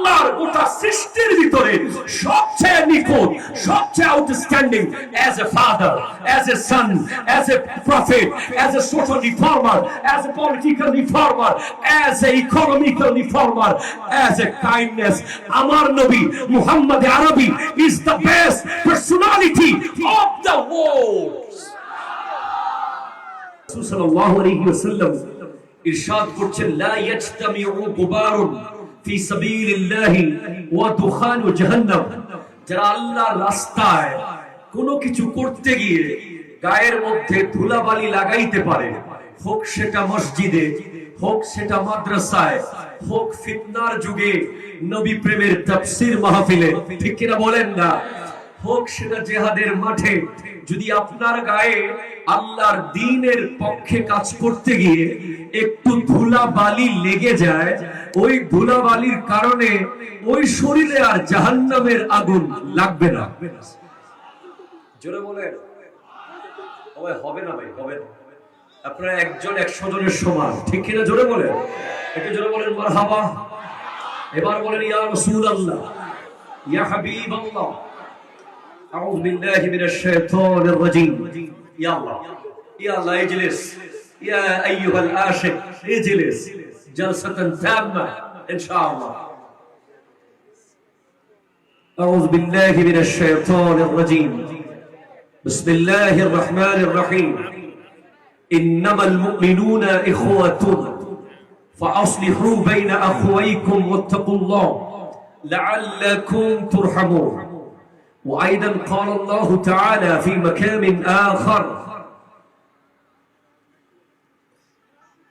আল্লাহর গোটা সৃষ্টির ভিতরে সবচেয়ে নিখুঁত, সবচেয়ে outstanding, as a father, as a son, as a prophet, as a social reformer, as a political reformer, as a economical reformer, as a kindness. Amar Nabi Muhammad Arabi is the best personality of the world. Rasul sallallahu alayhi wa sallam irshad করছেন, লা ইয়াজতামিউ গুবারুন ফি সাবিলিল্লাহি ওয়া দুখানু জাহান্নাম। যারা আল্লাহর রাস্তায় কোনো কিছু করতে গিয়ে গায়ের মধ্যে ধুলাবালি লাগাইতে পারে, হোক সেটা মসজিদে, হোক সেটা মাদ্রাসায়, হোক ফিতনার যুগে নবী প্রেমের তাফসীর মাহফিলে, ঠিক কিনা বলেন না, হোক সেটা জিহাদের মাঠে, যদি আপনার গায়ে আল্লাহর দ্বীনের পক্ষে কাজ করতে গিয়ে একটু ধুলাবালি লেগে যায়, ওই ধুলাবালির কারণে ওই শরীরে আর জাহান্নামের আগুন লাগবে না। জোরে বলেন, হবে না ভাই, হবে না। আপনারা একজন 100 জনের সমান, ঠিক কিনা? জোরে বলেন, একটু জোরে বলেন মারহাবা। এবার বলেন ইয়া রাসূলুল্লাহ, ইয়া হাবিবাল্লাহ, আউযু বিল্লাহি মিনাশ শাইতানির রাজীম। ইয়া আল্লাহ, ইয়া আল্লাহ, ইজলিস ইয়া আইয়ুহাল আশিক, ইজলিস জালসাতান তাম্মা ইনশাআল্লাহ। আউযু বিল্লাহি মিনাশ শাইতানির রাজীম। বিসমিল্লাহির রহমানির রহিম। ইন্নামাল মুমিনুনা ইখওয়াতুন ফাআসলিহু বাইনা আখওয়াইকুম ওয়াত্তাকুল্লাহ লাআল্লাকুম তুরহামুন। وأيضا قال الله تعالى في مكان آخر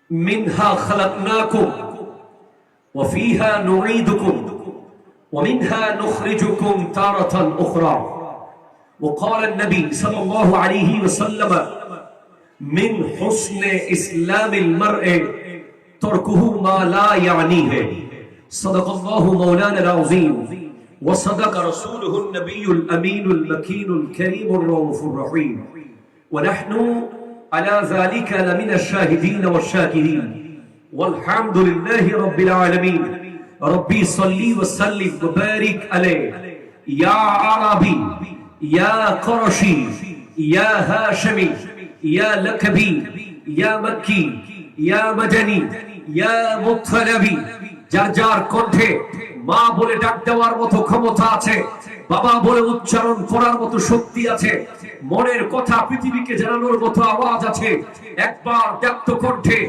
منها خلقناكم وفيها نعيدكم ومنها نخرجكم تارة أخرى. وقال النبي صلى الله عليه وسلم من حسن إسلام المرء تركه ما لا يعنيه. صدق الله مولانا العظيم وصدق رسوله النبي الأمين المكين الكريم الرؤوف الرحيم. ونحن على ذلك لمن الشاهدين والشاكرين والحمد لله رب العالمين. ربي صلي وسلم وبارك عليه يا عربي يا قرشي يا هاشمي يا لكبي يا مكي يا مدني يا مطلبي. যার যার কণ্ঠে মা বলে ডাক দেওয়ার মতো ক্ষমতা আছে, বাবা বলে উচ্চারণ করার মতো শক্তি আছে, মনের কথা পৃথিবীকে জানানোর মতো আওয়াজ আছে, একবার ব্যক্ত কণ্ঠে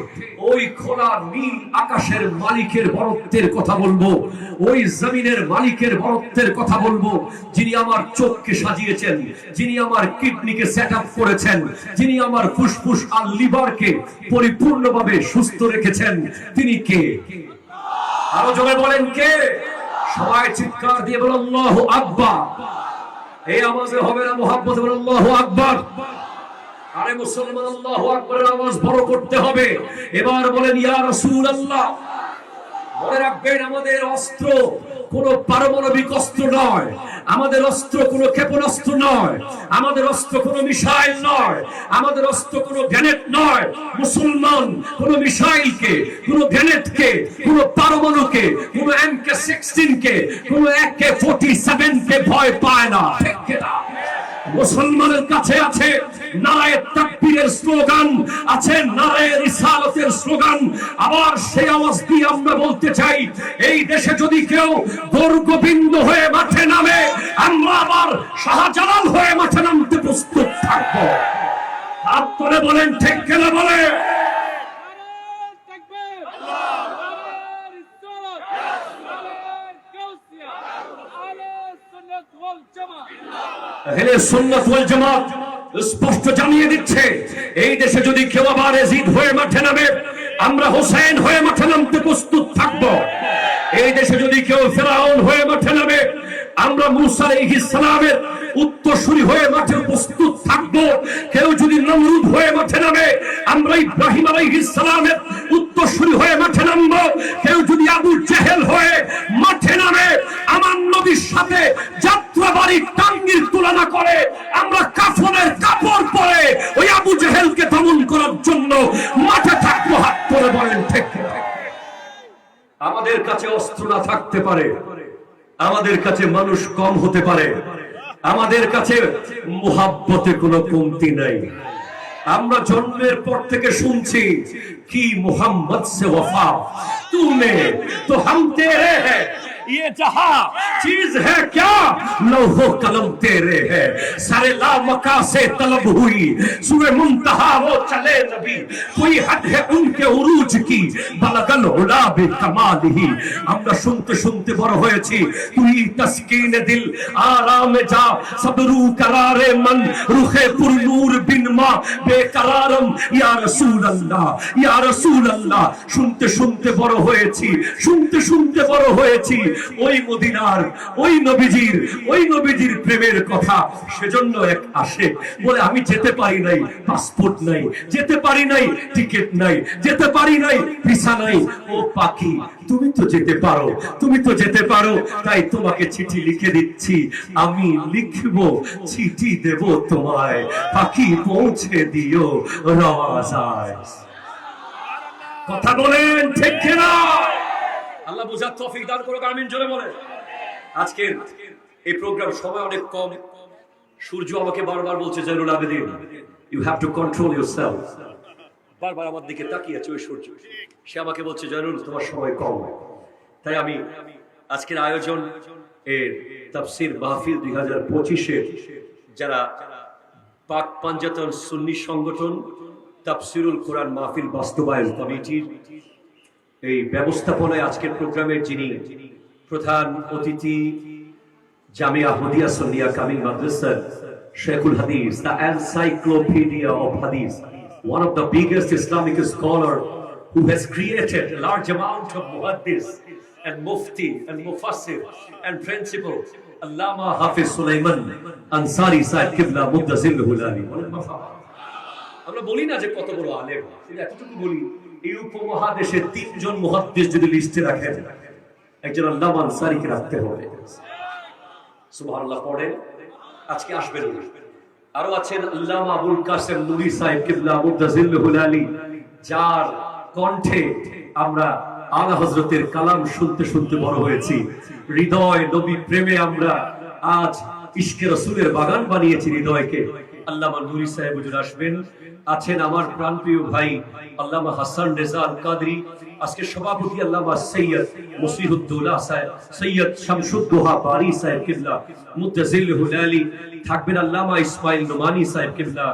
ওই খোলা নীল আকাশের মালিকের বরত্বের কথা বলবো, ওই জমিনের মালিকের বরত্বের কথা বলবো, যিনি আমার চোখকে সাজিয়েছেন, যিনি আমার কিডনিকে সেট আপ করেছেন, যিনি আমার ফুসফুস আর লিভারকে পরিপূর্ণভাবে সুস্থ রেখেছেন, তিনি কে? আরো জোরে বলেন কে? সবাই চিৎকার দিয়ে বলেন আল্লাহু আকবার। এই আওয়াজে হবে না মুহাব্বত, বলেন আল্লাহু আকবার। আরে মুসলমান, আল্লাহু আকবারের আওয়াজ বড় করতে হবে। এবার বলেন ইয়া রাসূলুল্লাহ। মনে রাখবেন, আমাদের অস্ত্র কোন পারমাণবিক অস্ত্র নয়, আমাদের অস্ত্র কোন ক্ষেপণাস্ত্র নয়, আমাদের অস্ত্র কোন মিসাইল নয়, আমাদের অস্ত্র কোন গ্রেনেড নয়। মুসলমান কোন মিসাইলকে, কোন গ্রেনেডকে, কোন পারমাণুকে, কোন MK-16 কে, কোন AK-47 কে ভয় পায় না। ঠিক কিনা? মুসলমানের কাছে আছে নারায়ে তাকবীরের স্লোগান, আছে নারায়ে রিসালাতের স্লোগান। আবার সেই আওয়াজ দিয়ে আমরা বলতে চাই, এই দেশে যদি কেউ গোবিন্দ হয়ে মাঠে নামে, আমরা আবার শাহজালাল হয়ে মাঠে নামতে প্রস্তুত থাকবো। হাত তুলে বলেন ঠিক কিনা? বলে আহলে সুন্নাত ওয়াল জামাত স্পষ্ট জানিয়ে দিচ্ছে, এই দেশে যদি কেউ আবার ইয়াজিদ হয়ে মাঠে নামে, আমরা হোসেন হয়ে মাঠে নামতে প্রস্তুত থাকবো। এই দেশে যদি কেউ ফেরাউন হয়ে মাঠে নামে, আমরা মূসা আলাইহিস সালামের উত্তরসূরি হয়ে মাঠে প্রস্তুত থাকবো। কেউ যদি নমরুদ হয়ে মাঠে নামে, আমরা ইব্রাহিম আলাইহিস সালামের উত্তরসূরি হয়ে মাঠে নামবো। কেউ যদি আবু জেহেল হয়ে মাঠে নামে, আমার নবীর সাথে যাত্রাবাড়ি টাঙ্গির তুলনা করে, আমরা কাফনের কাপড় পরে ওই আবু জেহেলকে দমন করার জন্য মাঠে থাকবো। হাত তুলে বলেন ঠিক। আমাদের কাছে অস্ত্র না থাকতে পারে, আমাদের কাছে মানুষ কম হতে পারে, আমাদের কাছে মুহাব্বতে কোনো কমতি নাই। আমরা জন্মের পর থেকে শুনছি কি মোহাম্মদ সে ওফা তুমে তো হাম তেরে হ্যায়, ये जहां चीज है क्या लौहो कलम तेरे है, सारे लामका से तलब हुई सुए मुंतहा वो चले नबी, कोई हद है उनके उरूज की बलगल उला बे कमाल ही। আমরা শুনতে শুনতে বড় হয়েছি তুই তসকিনে দিল আরামে যা সবরু करारे मन रुखे पुर नूर बिन मा बेकरारम या रसूल अल्लाह या रसूल अल्लाह। শুনতে শুনতে বড় হয়েছি, শুনতে শুনতে বড় হয়েছি ওই মদিনার ওই নবীজির প্রেমের কথা। সেজন্য এক আসে বলে আমি যেতে পারি নাই, পাসপোর্ট নাই, যেতে পারি নাই, টিকিট নাই, যেতে পারি নাই, ভিসা নাই। ও পাখি তুমি তো যেতে পারো, তুমি তো যেতে পারো, তাই তোমাকে চিঠি লিখে দিচ্ছি, আমি লিখব চিঠি দেব তোমায়, পাখি পৌঁছে দিও রওয়াজায়। কথা বলেন ঠিক কিনা? আল্লাহ বুঝার তৌফিক দান করুক, আমিন জোরে বলেন। আজকের এই প্রোগ্রাম সময় অনেক কম। সূর্য আমাকে বারবার বলছে Zainul Abedin you have to control yourself. বারবার আমার দিকে তাকিয়ে আছে ওই সূর্য, সে আমাকে বলছে জয়নুল তোমার সময় কম। তাই আমি আজকের আয়োজন এর তাফসীর মাহফিল 2025-এর যারা পাক পাঞ্জাতন সুন্নি সংগঠন তাফসীরুল কোরআন মাহফিল বাস্তবায়ন কমিটির এই ব্যবস্থাপনায় আজকের প্রোগ্রামের যিনি প্রধান অতিথি জামিয়া আহমদিয়া সুন্নিয়া কামিল মাদ্রাসার শেখুল হাদিস, the encyclopedia of hadith, one of the biggest Islamic scholar who has created a large amount of muhaddis and mufti and mufassir and principal, Allama Hafiz Sulaiman Ansari Sahib Qibla Muddazilluhu Lali। আমরা বলি না যে কত বড় আলেম, কিন্তু এতটুকু বলি এই উপমহাদেশে 3 জন মুহাদ্দিস যদি লিস্টে রাখেন, একজন আল্লামা আনসারীকে রাখতে হবে। সুবহানাল্লাহ পড়েন। আজকে আসবেন আরো আছেন আল্লামা আবুল কাসেম নুরি সাহেব কিবলা মুদ্দাজিল্লুহু আলী, যার কণ্ঠে আমরা আলা হযরতের কালাম শুনতে শুনতে বড় হয়েছি। হৃদয় নবী প্রেমে আমরা আজ ইশকে রাসূলের বাগান বানিয়েছি হৃদয়কে। আল্লামা নুরি সাহেব হুজুর আসবেন। আছেন আমার প্রাণপ্রিয় ভাই আল্লামা হাসান রেজা আল কাদরি, আজকে সভাপতি আল্লামা সৈয়দ মুসলিহুদ্দৌলা সাহেব, সৈয়দ শামসুদ্দোহা বারি সাহেব কিবলা মুদ্দাজিল্লুহু আলী, থাকবেন আল্লামা ইসমাইল নোমানি সাহেব কিবলা,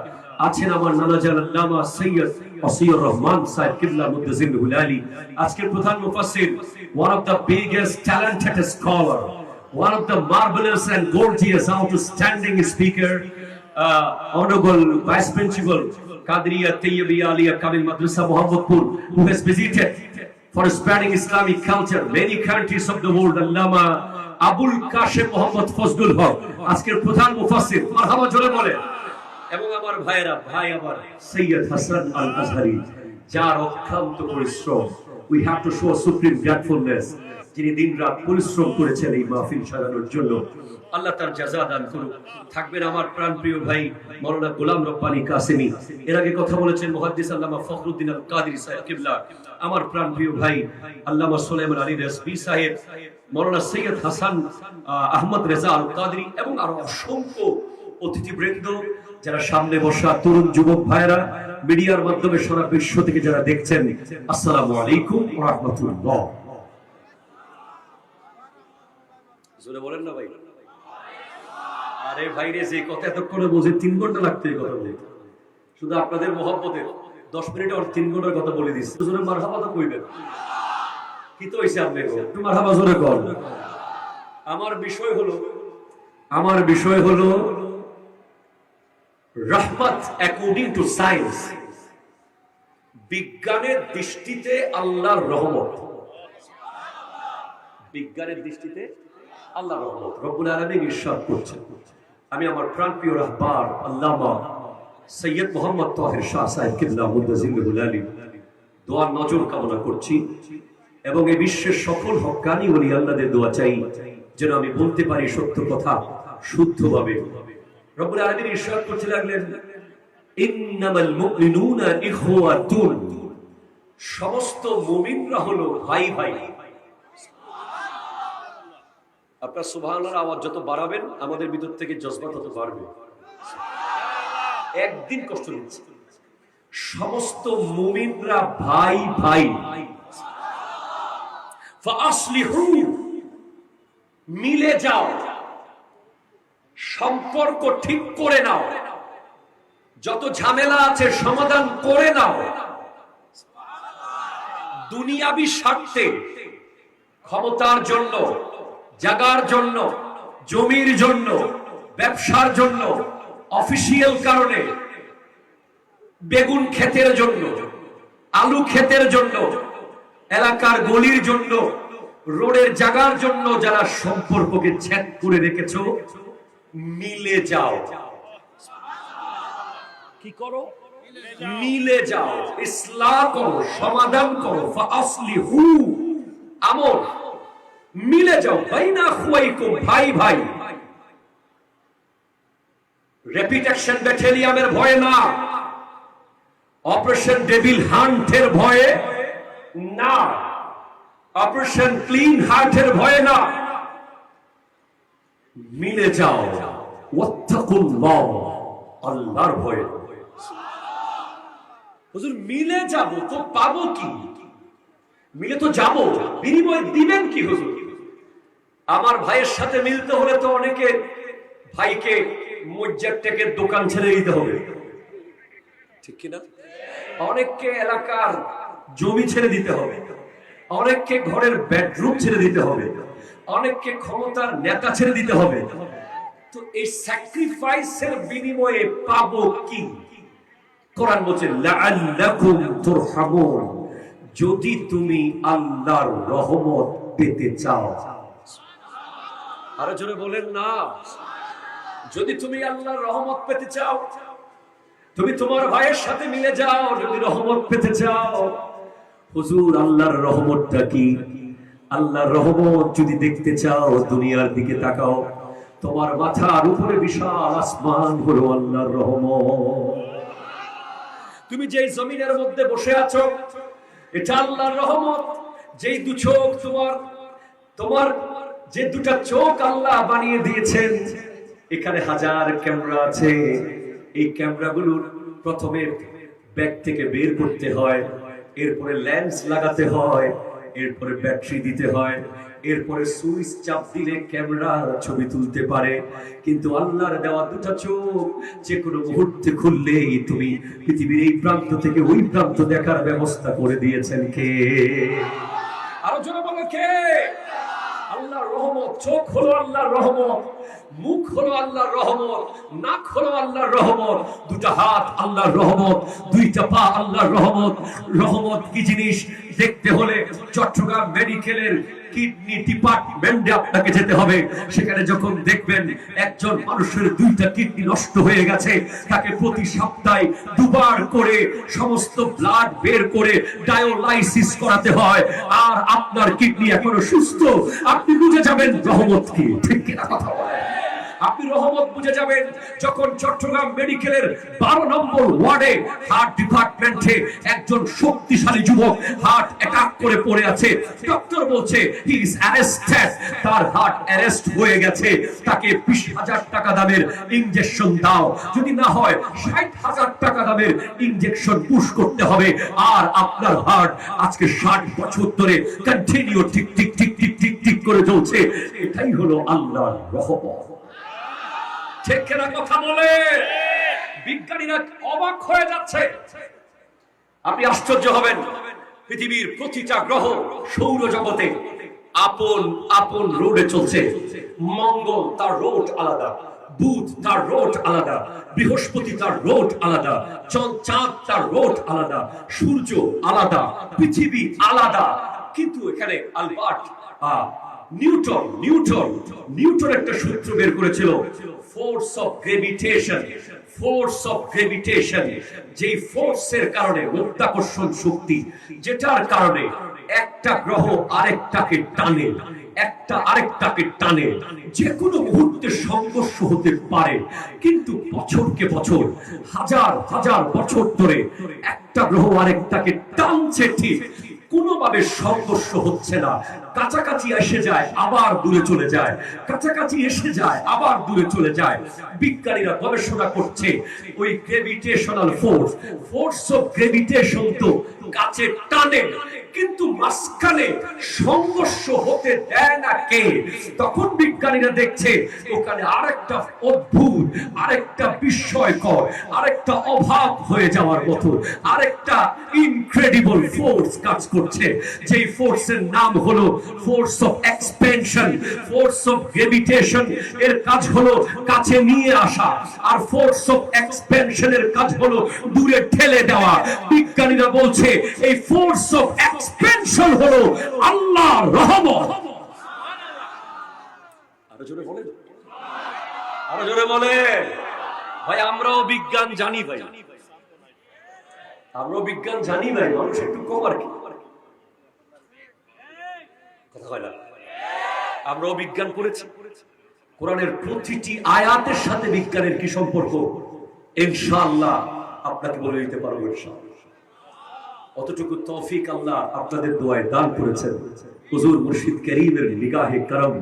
আছেন আমার নানাজান আল্লামা সৈয়দ ওসিউর রহমান সাহেব কিবলা মুদ্দাজিল্লুহু আলী। আজকের প্রধান মুফাসসির, one of the biggest talented scholar, one of the marvelous and gorgeous outstanding speaker, honorable vice principal Qadriya Tayyibiyya Aliyya Kamil Madrasa Mohammadpur, who has visited for spreading Islamic culture many countries of the world, Allama Abul Kashem Muhammad Fazlul Haq, আজকের প্রধান মুফাসসির, মারহাবা জোরে বলেন। এবং আমার ভাইরা, ভাই আমার সৈয়দ হাসান আল আজহারি, যার অক্লান্ত পরিশ্রম, we have to show supreme gratefulness, যিনি দিনরাত পরিশ্রম করেছেন এই মাহফিল সাজানোর জন্য। আল্লাহ তার জাযা দান করুক। থাকবেন আমার প্রাণপ্রিয় ভাই মাওলানা গোলাম রব্বানী কাসেমি, এর আগে কথা বলেছেন মুহাদ্দিস আল্লামা ফখরুদ্দিন আল কাদরি সাহেব কিবলা, আমার প্রাণপ্রিয় ভাই আল্লামা সুলাইমান আলী রাজভী সাহেব, মাওলানা সৈয়দ হাসান আহমদ রেজা আল কাদরি, এবং আরো অসংখ্য অতিথিবৃন্দ যারা সামনে বসা তরুণ যুবক ভাইরা, মিডিয়ার মাধ্যমে সারা বিশ্ব থেকে যারা দেখছেন, আসসালামু আলাইকুম ওয়া রাহমাতুল্লাহ। জোরে বলেন না ভাই। আরে ভাইরে, যে কথা এতক্ষণে বুঝে 3 ঘন্টা লাগতো এই কথা বলতে, শুধু আপনাদের মহব্বতের 10 মিনিটে আর 3 ঘন্টার কথা বলে দিচ্ছি। জোরে মারহাবা তো কইবেন, কি তো হইছে আপনি একটু মারহাবা জোরে কর। আমার বিষয় হলো রহমত অ্যাকর্ডিং টু সায়েন্স, বিজ্ঞানের দৃষ্টিতে আল্লাহর রহমত। বিজ্ঞানের দৃষ্টিতে আল্লাহর রহমত রব্বুল আলামিন ইরশাদ করছেন। আমি আমার প্রাণপ্রিয় রাহবার আল্লামা সৈয়দ মোহাম্মদ তাহের শাহ সাহেব কিবলা মুদ্দাজিল্লুহু আলী দোয়ার নজর কামনা করছি, এবং এই বিশ্বের সকল হক্কানি ওলি আল্লাহদের দোয়া চাই যেন আমি বলতে পারি সত্য কথা শুদ্ধভাবে। রব্বুল আলামিন ইরশাদ করতে লাগলেন, ইন্নামাল মুমিনুনা ইখওয়াতুন, সমস্ত মুমিনরা হলো ভাই ভাই। আপনার সুবহানাল্লাহর আওয়াজ যত বাড়াবেন আমাদের ভিতর থেকে জজবা তত বাড়বে। একদিন কষ্ট নিচ্ছে সমস্ত মুমিনরা ভাই ভাই, ফাসলিহু মিলে যাও, সম্পর্ক ঠিক করে নাও, যত ঝামেলা আছে সমাধান করে নাও। দুনিয়াবি স্বার্থে, ক্ষমতার জন্য, জাগার জন্য, জমির জন্য, ব্যবসার জন্য, অফিসিয়াল কারণে, বেগুন ক্ষেতের জন্য, আলু ক্ষেতের জন্য, এলাকার গলির জন্য, রোডের জাগার জন্য যারা সম্পর্ককে ছেদ করে রেখেছো, মিলে যাও। কি করো? মিলে যাও, ইসলাহ করো, সমাধান করো। ফাসলিহু আমর, মিলে যাও। বাইনা আখওয়াইকুম, ভাই ভাই। র‍্যাপিড অ্যাকশন ব্যাটালিয়নের ভয়ে না, অপারেশন ডেভিল হান্টের ভয়ে না, অপারেশন ক্লিন হার্টের ভয়ে না, মিলে যাও। ওয়াত্তাকুল্লাহ, আল্লাহর ভয়ে। হুজুর মিলে যাব তো পাবো কি? মিলে তো যাব, বিনিময় দিবেন কি হুজুর? আমার ভাইয়ের সাথে মিলতে হলে তো অনেকে ভাইকে মসজিদ থেকে দোকান ছেড়ে দিতে হবে, ঠিক কিনা? অনেককে এলাকার জমি ছেড়ে দিতে হবে, অনেককে ঘরের বেডরুম ছেড়ে দিতে হবে, অনেককে ক্ষমতার নেতা ছেড়ে দিতে হবে। তো এই স্যাক্রিফাইসের বিনিময়ে পাবো কি? কোরআন বলছে লাআল্লাকুম তুরহামুন, যদি তুমি আল্লাহর রহমত পেতে চাও। আরো জোরে বলেন না। যদি তুমি আল্লাহর রহমত পেতে চাও, তুমি তোমার ভাইয়ের সাথে মিলে যাও। যদি রহমত পেতে চাও, হুজুর আল্লাহর রহমতটা কি? আল্লাহর রহমত যদি দেখতে চাও, দুনিয়ার দিকে তাকাও। তোমার মাথার উপরে বিশাল আসমান হলো আল্লাহর রহমত। তুমি যেই জমিনের মধ্যে বসে আছো, এটা আল্লাহর রহমত। যেই দু চোখ তোমার যে দুটা চোখ আল্লাহ বানিয়ে দিয়েছেন, এখানে হাজার ক্যামেরা আছে। এই ক্যামেরাগুলোর প্রথমে ব্যাগ থেকে বের করতে হয়, এরপরে লেন্স লাগাতে হয়, এরপরে ব্যাটারি দিতে হয়, এরপরে সুইচ চাপ দিলে ক্যামেরা ছবি তুলতে পারে। কিন্তু আল্লাহর দেওয়া দুটা চোখ যে কোনো মুহূর্তে খুললেই তুমি পৃথিবীর এই প্রান্ত থেকে ওই প্রান্ত দেখার ব্যবস্থা করে দিয়েছেন কে? আরো জোরে বলো কে? আল্লাহর রহমত। চোখ হলো আল্লাহর রহমত, মুখ হলো আল্লাহর রহমত, নাক হলো আল্লাহর রহমত, দুটা হাত আল্লাহর রহমত, দুইটা পা আল্লাহর রহমত। রহমত কি জিনিস দেখতে হলে চট্টগ্রাম মেডিকেলের কিডনি ডিপার্টমেন্টে আপনাকে যেতে হবে। সেখানে যখন দেখবেন একজন মানুষের দুইটা কিডনি নষ্ট হয়ে গেছে, তাকে প্রতি সপ্তাহে দুবার করে সমস্ত ব্লাড বের করে ডায়ালাইসিস করাতে হয়, আর আপনার কিডনি এখনো সুস্থ, আপনি বুঝে যাবেন রহমত কি। ঠিক কিনা কথা বলে? আপনি রহমত বুঝে যাবেন যখন চট্টগ্রাম মেডিকেলের 12 নম্বর ওয়ার্ডে হার্ট ডিপার্টমেন্টে একজন শক্তিশালী যুবক হার্ট অ্যাটাক করে পড়ে আছে। ডক্টর বলছে হি ইজ অ্যারেস্টেড, তার হার্ট অ্যারেস্ট হয়ে গেছে, তাকে 20,000 টাকা দামের ইনজেকশন দাও, যদি না হয় 60,000 টাকা দামের ইনজেকশন পুশ করতে হবে। আর আপনার হার্ট আজকে 60 বছর ধরে continue tick tick tick tick tick tick করে চলছে। এটাই হলো আল্লাহর রহমত। ঠিক কিনা কথা বলে? বিজ্ঞানীরা অবাক হয়ে যাচ্ছে। আপনি আশ্চর্য হবেন, পৃথিবীর প্রতিটা গ্রহ সৌরজগতে আপন আপন রোডে চলছে। মঙ্গল তার রোড আলাদা, বুধ তার রোড আলাদা, বৃহস্পতি তার রোড আলাদা, চাঁদ তার রোড আলাদা, সূর্য আলাদা, পৃথিবী আলাদা। কিন্তু এখানে আলবার্ট নিউটন একটা সূত্র বের করেছিল, ফোর্স অফ গ্রেভিটেশন। যেই ফোর্সের কারণে, মাধ্যাকর্ষণ শক্তি, যেটার কারণে একটা গ্রহ আরেকটাকে টানে, একটা আরেকটাকে টানে। যে কোনো মুহূর্তে সংঘর্ষ হতে পারে, কিন্তু বছরকে বছর, হাজার হাজার বছর ধরে একটা গ্রহ আরেকটাকে টানছে, ঠিক কোনোভাবে সংঘর্ষ হচ্ছে না। কাছাকাছি এসে যায় আবার দূরে চলে যায়, কাছাকাছি এসে যায় আবার দূরে চলে যায়। বিজ্ঞানীরা গবেষণা করছে ওই গ্রেভিটেশনাল ফোর্স অফ গ্রেভিটেশন তো কাছে টানে, কিন্তু মাঝখানে সংঘর্ষ হতে দেয় না কে? তখন বিজ্ঞানীরা দেখছে ওখানে আরেকটা অদ্ভুত, আরেকটা বিস্ময়কর, আরেকটা অভাব হয়ে যাওয়ার মতো আরেকটা ইনক্রেডিবল ফোর্স কাজ করছে। যেই ফোর্সের নাম হলো force of expansion. Force of gravitation এর কাজ হলো কাছে নিয়ে আসা, আর ফোর্স অফ এক্সপেনশনের কাজ হলো দূরে ঠেলে দেওয়া। বিজ্ঞানীরা বলছে এই ফোর্স অফ এক্সপেনশন হলো আল্লাহর রহমত। আরো জোরে বলেন, আরো জোরে বলে। ভাই আমরাও বিজ্ঞান জানি, ভাই আমরাও বিজ্ঞান জানি, ভাই মানুষ একটু কম আর কি কথা হয় না। আমরাও বিজ্ঞান পড়েছি, কোরআনের প্রতিটি আয়াতের সাথে বিজ্ঞানের কি সম্পর্ক ইনশাআল্লাহ আপনাকে বলে দিতে পারবো ইনশাআল্লাহ। অতটুকু তৌফিক আল্লাহ আপনাদের দোয়ায় দান করেছেন। হুজুর মুর্শিদ কারীমের নিগাহে করম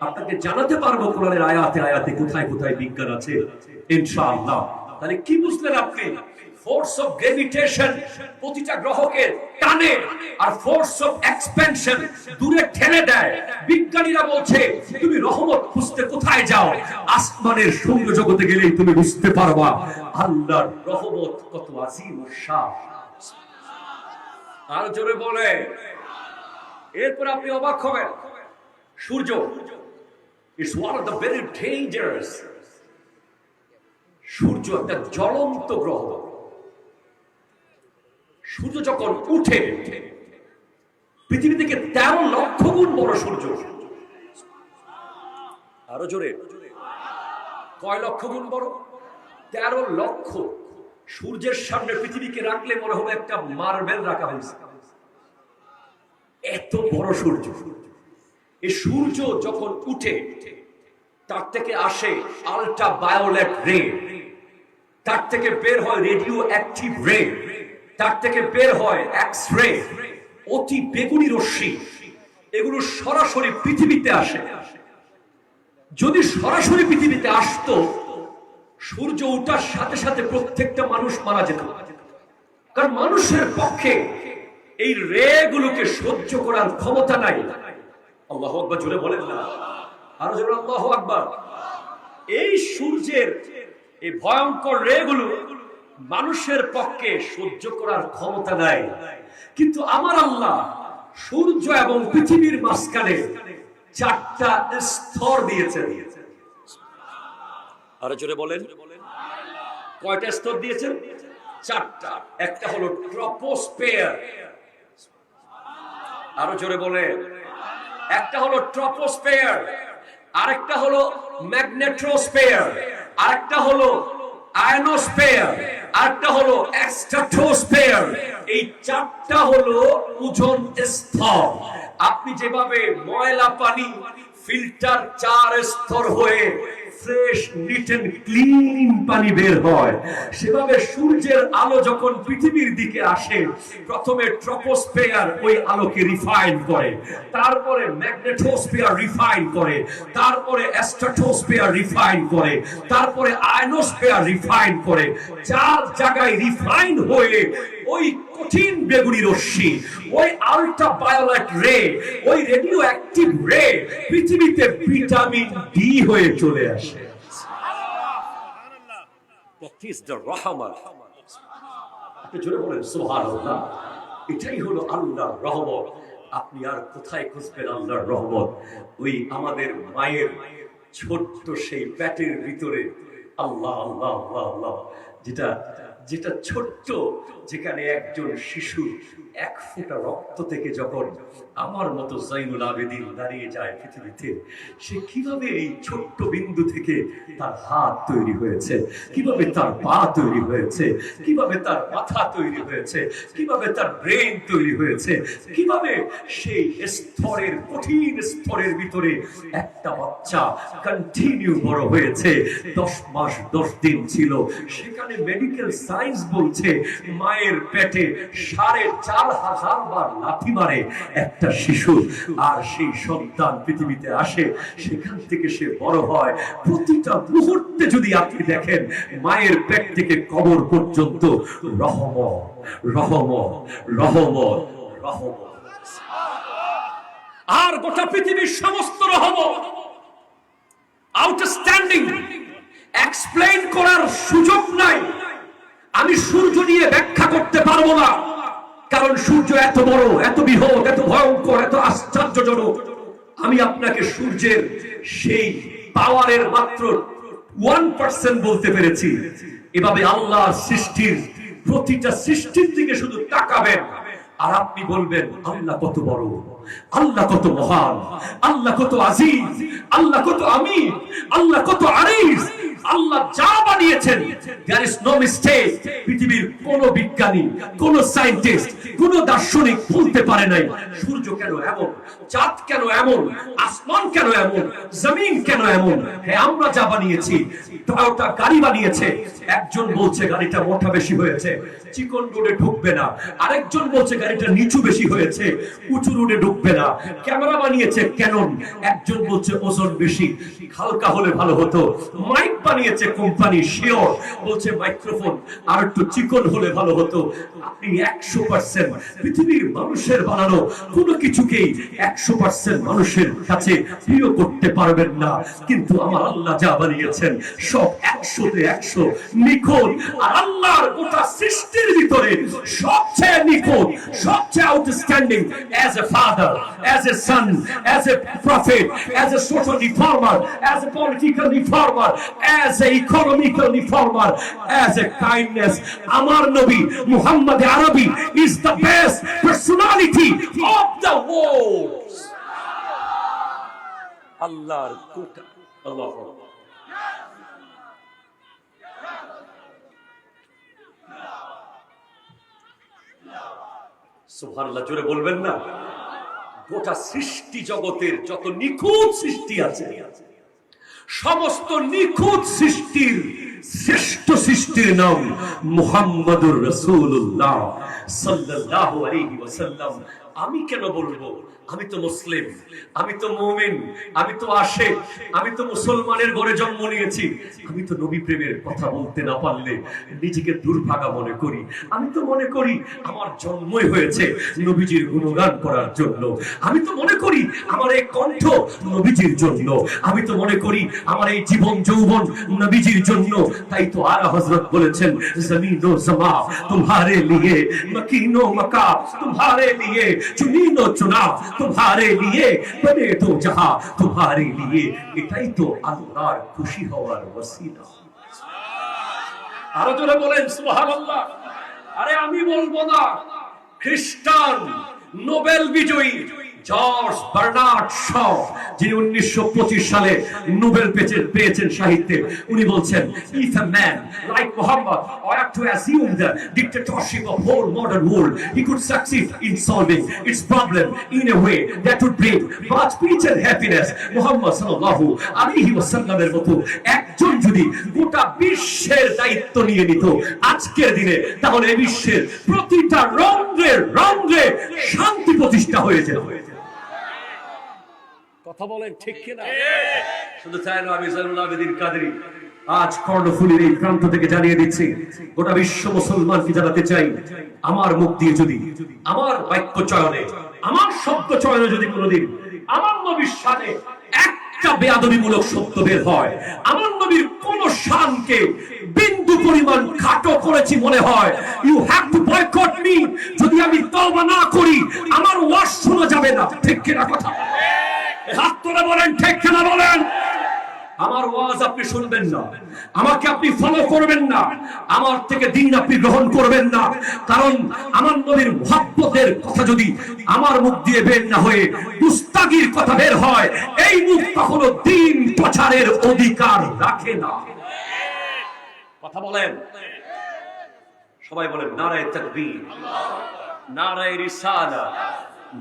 আপনাকে জানাতে পারবো কোরআনের আয়াতে আয়াতে কোথায় কোথায় বিজ্ঞান আছে ইনশাআল্লাহ। তাহলে কি বুঝলেন আপনি? ফোর্স অফ গ্রেভিটেশন প্রতিটা গ্রহকে টানে, আর ফোর্স অফ এক্সপেনশন দূরে ঠেলে দেয়। বিজ্ঞানীরা বলছে তুমি রহমত খুঁজতে কোথায় যাও? আসমানের সৌর জগতে গেলেই তুমি বুঝতে পারবা আল্লাহর রহমত কত আজিম ও শান। আর জোরে বলে। এরপর আপনি অবাক হবেন, সূর্য is one of the very dangerous. সূর্য একটা জ্বলন্ত গ্রহ। সূর্য যখন উঠে পৃথিবী থেকে 13 লক্ষ গুণ বড় সূর্য। আরো জোরে, কয় লক্ষ গুণ বড়? 13 লক্ষ। সূর্যের সামনে পৃথিবীকে রাখলে মনে হবে একটা মার্বেল রাখা হয়েছে, এত বড় সূর্য। এই সূর্য যখন উঠে তার থেকে আসে আল্ট্রা ভায়োলেট রে, তার থেকে বের হয় রেডিও অ্যাক্টিভ রে, তার থেকে বের হয় এক্স রে, অতি বেগুনি রশ্মি। এগুলো সরাসরি পৃথিবীতে আসে। যদি সরাসরি পৃথিবীতে আসতো, সূর্য ওঠার সাথে সাথে প্রত্যেকটা মানুষ মারা যেত, কারণ মানুষের পক্ষে এই রে গুলোকে সহ্য করার ক্ষমতা নাই। আল্লাহু আকবার জোরে বলেন না, আরো জোরে আল্লাহু আকবার। এই সূর্যের এই ভয়ঙ্কর রে গুলো মানুষের পক্ষে সহ্য করার ক্ষমতা নাই, কিন্তু আমার আল্লাহ সূর্য এবং পৃথিবীর মাঝখানে 4টা স্তর দিয়েছেন। আরো জোরে বলেন, কয়টা স্তর দিয়েছেন? 4টা। একটা হলো ট্রপোস্ফিয়ার। আরো জোরে বলে। একটা হলো ট্রপোস্ফিয়ার, আরেকটা হলো ম্যাগনেটোস্ফিয়ার, আরেকটা হলো আয়নোস্ফিয়ার, আরেকটা হলো স্ট্রাটোস্ফিয়ার। এই 4টা হলো ওজোন স্তর। আপনি যেভাবে ময়লা পানি ফিল্টার 4 স্তর হয়ে ফ্রেশ নিট এন্ড ক্লিন পানি বের হয়, সেভাবে সূর্যের আলো যখন পৃথিবীর দিকে আসে, প্রথমে ট্রপোস্ফিয়ার ওই আলোকে রিফাইন করে, তারপরে ম্যাগনেটোস্ফিয়ার রিফাইন করে, তারপরে স্ট্রাটোস্ফিয়ার রিফাইন করে, তারপরে আয়নোস্ফিয়ার রিফাইন করে। 4 জায়গায় রিফাইন হয়ে ওই কঠিন বেগুনি রশ্মি, ওই আল্ট্রা ভায়োলেট রে, ওই রেডিও অ্যাক্টিভ রে পৃথিবীতে ভিটামিন ডি হয়ে চলে আসে। That is the rahmah. আপনি জোরে বলেন সুবহানাল্লাহ। এটাই হলো আল্লাহর রহমত। আপনি আর কোথায় খুঁজবেন আল্লাহর রহমত? ওই আমাদের মায়ের ছোট্ট সেই পেটের ভিতরে আল্লাহ আল্লাহ আল্লাহ আল্লাহ, যেটা ছোট্ট, যেখানে একজন শিশু 1 ফোঁটা রক্ত থেকে যখন আমার মতো জাইনুল আবেদিন দাঁড়িয়ে যায় পৃথিবীতে, সে কিভাবে এই ছোট্ট বিন্দু থেকে তার হাত তৈরি হয়েছে, কিভাবে তার পা তৈরি হয়েছে, কিভাবে তার মাথা তৈরি হয়েছে, কিভাবে তার ব্রেন তৈরি হয়েছে, কিভাবে সেই স্তরের কঠিন স্তরের ভিতরে একটা বাচ্চা কন্টিনিউ বড় হয়েছে। 10 মাস 10 দিন ছিল, সেখানে মেডিকেল সায়েন্স বলছে মায়ের পেটে 4.5 1000 বার লাথি মারে একটা শিশু, আর সেই সন্তান পৃথিবীতে আসে, সেখান থেকে সে বড় হয়। প্রতিটা মুহূর্তে যদি আপনি দেখেন, মায়ের পেট থেকে কবর পর্যন্ত রহমত রহমত রহমত রহমত, আর গোটা পৃথিবীর সমস্ত রহমত আউটস্ট্যান্ডিং, এক্সপ্লেইন করার সুযোগ নাই। আমি সূর্য নিয়ে ব্যাখ্যা করতে পারবো না, কারণ সূর্য এত বড়, এত বৃহৎ, এত ভয়ঙ্কর, এত আশ্চর্যজনক। আমি আপনাকে সূর্যের সেই পাওয়ারের মাত্র 1% বলতে পেরেছি। এভাবে আল্লাহর সৃষ্টির প্রতিটা সৃষ্টির দিকে শুধু তাকাবেন, আর আপনি বলবেন আল্লাহ কত বড়, আল্লাহ কত মহান, আল্লাহ কত আজিজ, আল্লাহ কত আমিন, আল্লাহ কত আরিস। আল্লাহ যা বানিয়েছেন, there is no mistake। পৃথিবীর কোন বিজ্ঞানী, কোন সায়েন্টিস্ট, কোন দার্শনিক বলতে পারে নাই সূর্য কেন এমন, চাঁদ কেন এমন, আসমান কেন এমন, জমিন কেন এমন। হ্যাঁ, আমরা যা বানিয়েছি, টয়োটা গাড়ি বানিয়েছে, একজন বলছে গাড়িটা মোটা বেশি হয়েছে, চিকন রোডে ঢুকবে না। আরেকজন বলছে গাড়িটা নিচু বেশি হয়েছে, উঁচু রোডে ঢুকবে না। ক্যামেরা বানিয়েছে ক্যানন, একজন বলছে ওজন বেশি, হালকা হলে ভালো হতো। মাইক বানিয়েছে কোম্পানি শিওর, বলছে মাইক্রোফোন আর একটু চিকন হলে ভালো হতো। আপনি 100% পৃথিবীর মানুষের বানানো কোনো কিছুকেই 100% মানুষের কাছে প্রিয় করতে পারবেন না, কিন্তু আমার আল্লাহ যা বানিয়েছেন সব 100-তে 100 নিখুঁত। আর আল্লাহর গোটা সৃষ্টির ভিতরে সবচেয়ে নিখুঁত, সবচেয়ে outstanding, as a father, as a son, as a prophet, as a social reformer, as a political reformer, as a economical reformer, as a kindness, আমার নবী মুহাম্মদ আরবি is the best personality of the world। আল্লাহর গোটা, আল্লাহু আকবার। সুবহানাল্লাহ, জোরে বলবেন না? গোটা সৃষ্টি জগতের যত নিখুঁত সৃষ্টি আছে, সমস্ত নিখুঁত সৃষ্টির শ্রেষ্ঠ সৃষ্টির নাম মুহাম্মাদুর রাসূলুল্লাহ সাল্লাল্লাহু আলাইহি ওয়াসাল্লাম। আমি কেন বলবো? আমি তো মুসলিম, আমি তো মুমিন, আমি তো আশিক, আমি তো মুসলমানের ঘরে জন্ম নিয়েছি। আমি তো নবী প্রেমের কথা বলতে না পারলে নিজেকে দুর্ভাগা মনে করি। আমি তো মনে করি আমার জন্মই হয়েছে নবীজির গুণগান করার জন্য। আমি তো মনে করি আমার এই কণ্ঠ নবীজির জন্য। আমি তো মনে করি আমার এই জীবন যৌবন নবীজির জন্য। তাই তো আলা হযরত বলেছেন, জমিন ও জমা তোমারে লিয়ে, মকিন ও মকা তোমারে লিয়ে, চুনিন ও চুনা তোমারে লিয়ে, বনে তো জাহা তোমারে লিয়ে। এটাই তো আল্লাহর খুশি হওয়ার ওসিলা। আরো জোরে বলেন সুবহানাল্লাহ। আরে আমি বলবো না, খ্রিস্টান নোবেল বিজয়ী জর্জ বার্নার্ড শ, যিনি 1925 সালে নোবেল পেয়েছেন সাহিত্যে, উনি বলছেন, if a man like Muhammad ought to assume the dictatorship of whole modern world, he could succeed in solving its problem in a way that would bring much peace and happiness। Muhammad সাল্লাল্লাহু আলাইহি ওয়াসাল্লামের মতো একজন যদি গোটা বিশ্বের দায়িত্ব নিয়ে নিত আজকের দিনে, তাহলে এই বিশ্বের প্রতিটা রন্ধ্রে রন্ধ্রে শান্তি প্রতিষ্ঠা হয়ে যেত। কথা বলেন ঠিক কিনা? শুধু তাই না, আমি জয়নুল আবেদিন কাদরী আজ কর্ণফুলীর এই প্রান্ত থেকে জানিয়ে দিচ্ছি, গোটা বিশ্ব মুসলমানকে জানাতে চাই, আমার মুখ দিয়ে যদি, আমার বাক্য চয়নে, আমার শব্দ চয়নে যদি কোনোদিন আমার নবীর শানে একটা বেয়াদবিমূলক শব্দ বের হয়, আমার নবীর কোন শানকে বিন্দু পরিমাণ খাটো করেছি মনে হয়, you have to boycott me. যদি আমি তওবা না করি, আমার ওয়াজ শোনা যাবে না। ঠিক কিনা কথা? হাত তুলে বলেন ঠিক কিনা বলেন। আমার ওয়াজ আপনি শুনবেন না, আমাকে আপনি ফলো করবেন না, আমার থেকে দিন আপনি গ্রহণ করবেন না। কারণ আমার নবীর মুহাব্বতের কথা যদি আমার মুখ দিয়ে বের না হয়ে মুস্তাগির কথা বের হয়, এই মুখ কখনো দিন প্রচারের অধিকার রাখে না। কথা বলেন, সবাই বলেন নারায়ে তাকবীর, নারায়ে রিসালা,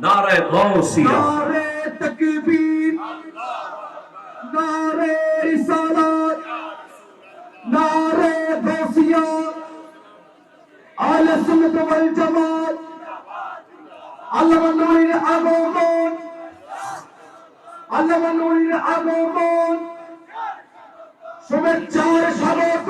নারায়ে গাউসিয়া, নারায়ে তাকবীর, নারে রিসালাত, নারে গাউসিয়া, আহলে সুন্নাত ওয়াল জামাত আল্লামা নূরের আগমন, আল্লামা নূরের আগমন, শুভেচ্ছার স্বাগত।